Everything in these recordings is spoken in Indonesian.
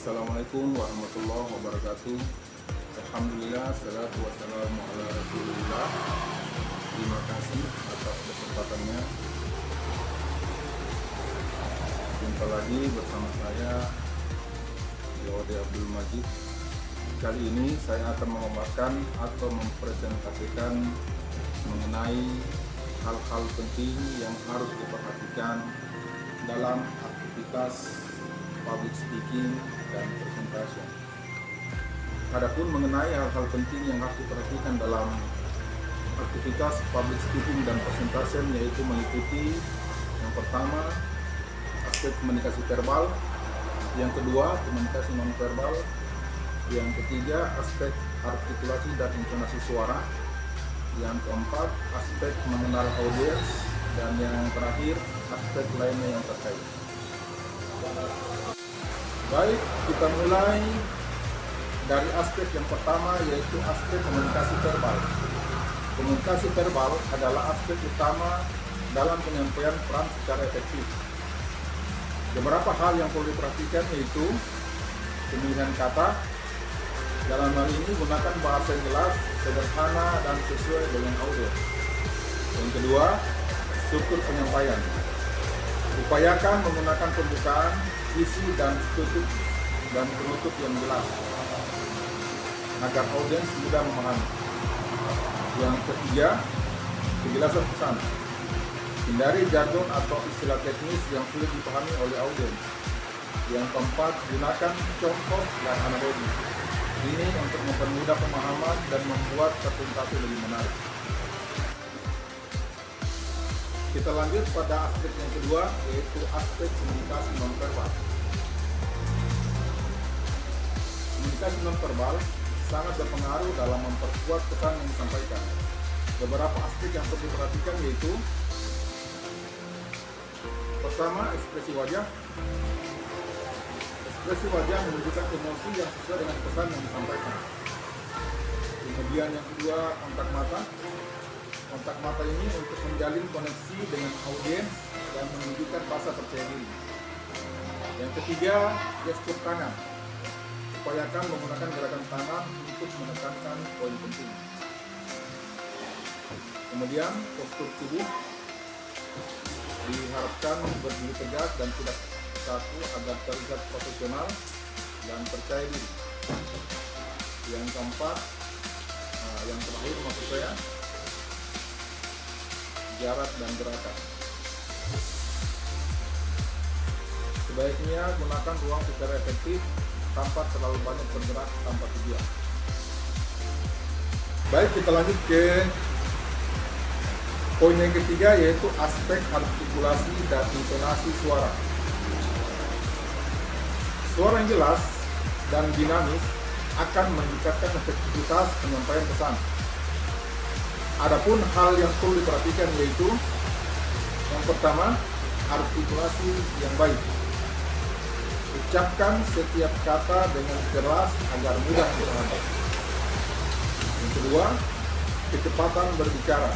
Assalamualaikum warahmatullahi wabarakatuh. Alhamdulillah, salatu wassalamu ala rasulillah. Terima kasih atas kesempatannya. Jumpa lagi bersama saya, Yode Abdul Majid. Kali ini saya akan memaparkan atau mempresentasikan mengenai hal-hal penting yang harus diperhatikan dalam aktivitas public speaking dan presentation. Adapun mengenai hal-hal penting yang harus diperhatikan dalam aktivitas public speaking dan presentation, yaitu meliputi yang pertama aspek komunikasi verbal, yang kedua komunikasi nonverbal, yang ketiga aspek artikulasi dan intonasi suara, yang keempat aspek mengenal audiens, dan yang terakhir aspek lainnya yang terkait. Baik, kita mulai dari aspek yang pertama, yaitu aspek komunikasi verbal. Komunikasi verbal adalah aspek utama dalam penyampaian peran secara efektif. Beberapa hal yang perlu diperhatikan yaitu pemilihan kata. Dalam hal ini gunakan bahasa yang jelas, sederhana, dan sesuai dengan audiens. Yang kedua, struktur penyampaian. Upayakan menggunakan pembukaan, isi, dan penutup yang jelas agar audiens mudah memahami. Yang ketiga, penjelasan pesan. Hindari jargon atau istilah teknis yang sulit dipahami oleh audiens. Yang keempat, gunakan contoh dan analogi. Ini untuk mempermudah pemahaman dan membuat presentasi lebih menarik. Kita lanjut pada aspek yang kedua, yaitu aspek komunikasi nonverbal. Komunikasi nonverbal sangat berpengaruh dalam memperkuat pesan yang disampaikan. Beberapa aspek yang perlu diperhatikan yaitu pertama, ekspresi wajah. Ekspresi wajah menunjukkan emosi yang sesuai dengan pesan yang disampaikan. Kemudian yang kedua, kontak mata. Kontak mata ini untuk menjalin koneksi dengan audiens dan menunjukkan rasa percaya diri. Yang ketiga, gestur tangan. Upayakan menggunakan gerakan tangan untuk menekankan poin penting. Kemudian, postur tubuh diharapkan berdiri tegak dan tidak kaku agar terlihat profesional dan percaya diri. Yang keempat, yang terakhir maksud saya, jarak dan gerakan. Sebaiknya gunakan ruang secara efektif tanpa terlalu banyak bergerak tanpa tujuan. Baik, kita lanjut ke poin yang ketiga, yaitu aspek artikulasi dan intonasi suara. Suara yang jelas dan dinamis akan meningkatkan efektivitas penyampaian pesan. Adapun hal yang perlu diperhatikan yaitu yang pertama, artikulasi yang baik. Ucapkan setiap kata dengan keras agar mudah dipahami. Yang kedua, kecepatan berbicara.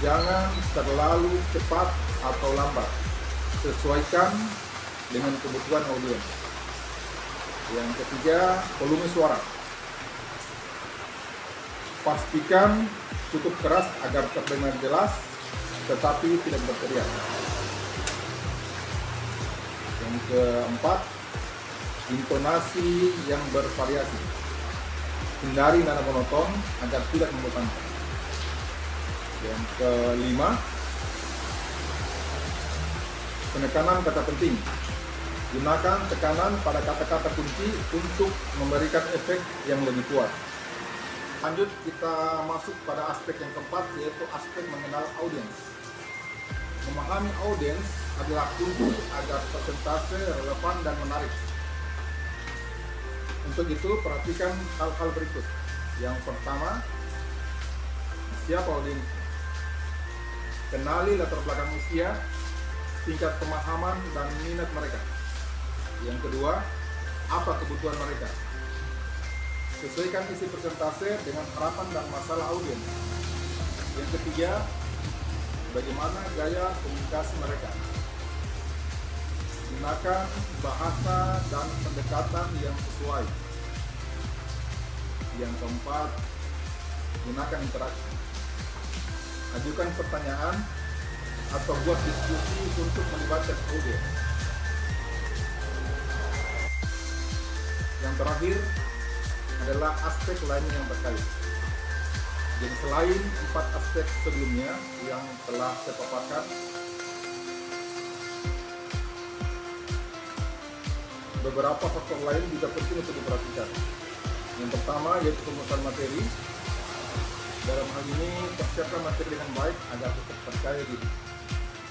Jangan terlalu cepat atau lambat. Sesuaikan dengan kebutuhan audiens. Yang ketiga, volume suara. Pastikan cukup keras agar terdengar jelas, tetapi tidak berteriak. Yang keempat, intonasi yang bervariasi. Hindari nada monoton agar tidak membosankan. Yang kelima, penekanan kata penting. Gunakan tekanan pada kata-kata kunci untuk memberikan efek yang lebih kuat. Lanjut, kita masuk pada aspek yang keempat, yaitu aspek mengenal audiens. Memahami audiens adalah kunci agar presentasi relevan dan menarik. Untuk itu, perhatikan hal-hal berikut. Yang pertama, siapa audiens? Kenali latar belakang usia, tingkat pemahaman, dan minat mereka. Yang kedua, apa kebutuhan mereka? Sesuaikan isi presentase dengan harapan dan masalah audiens. Yang ketiga, bagaimana gaya komunikasi mereka. Gunakan bahasa dan pendekatan yang sesuai. Yang keempat, gunakan interaksi. Ajukan pertanyaan atau buat diskusi untuk melibatkan audiens. Yang terakhir adalah aspek lainnya yang terkait. Jadi selain 4 aspek sebelumnya yang telah saya paparkan, beberapa faktor lain juga penting untuk diperhatikan. Yang pertama yaitu pemenuhan materi. Dalam hal ini, persiapkan materi dengan baik agar tetap percaya diri.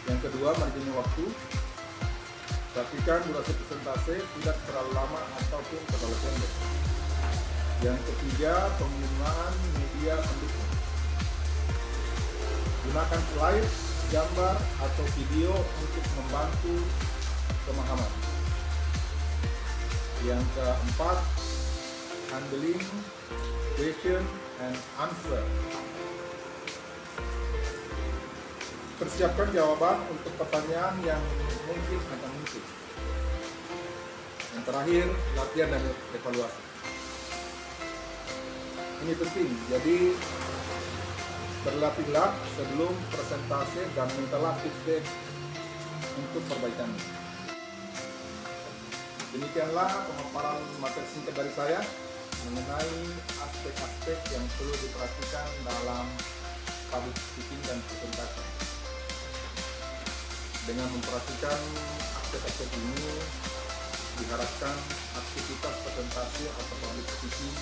Yang kedua, manajemen waktu. Perhatikan durasi presentase tidak terlalu lama ataupun terlalu pendek. Yang ketiga, penggunaan media pendukung. Gunakan slide, gambar, atau video untuk membantu pemahaman. Yang keempat, handling question and answer. Persiapkan jawaban untuk pertanyaan yang mungkin akan muncul. Yang terakhir, latihan dan evaluasi. Ini penting, jadi berlatihlah sebelum presentasi dan mintalah feedback untuk perbaikan. Demikianlah pemaparan materi singkat dari saya mengenai aspek-aspek yang perlu diperhatikan dalam public speaking dan presentasi. Dengan memperhatikan aspek-aspek ini, diharapkan aktivitas presentasi atau public speaking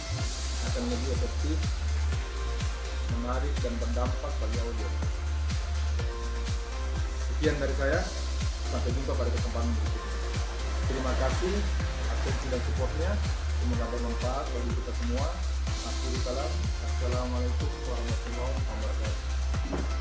akan lebih efektif, menarik dan berdampak bagi audiens. Sekian dari saya, sampai jumpa pada kesempatan berikutnya. Terima kasih atensi dan supportnya, semoga bermanfaat bagi kita semua. Assalamualaikum warahmatullahi wabarakatuh.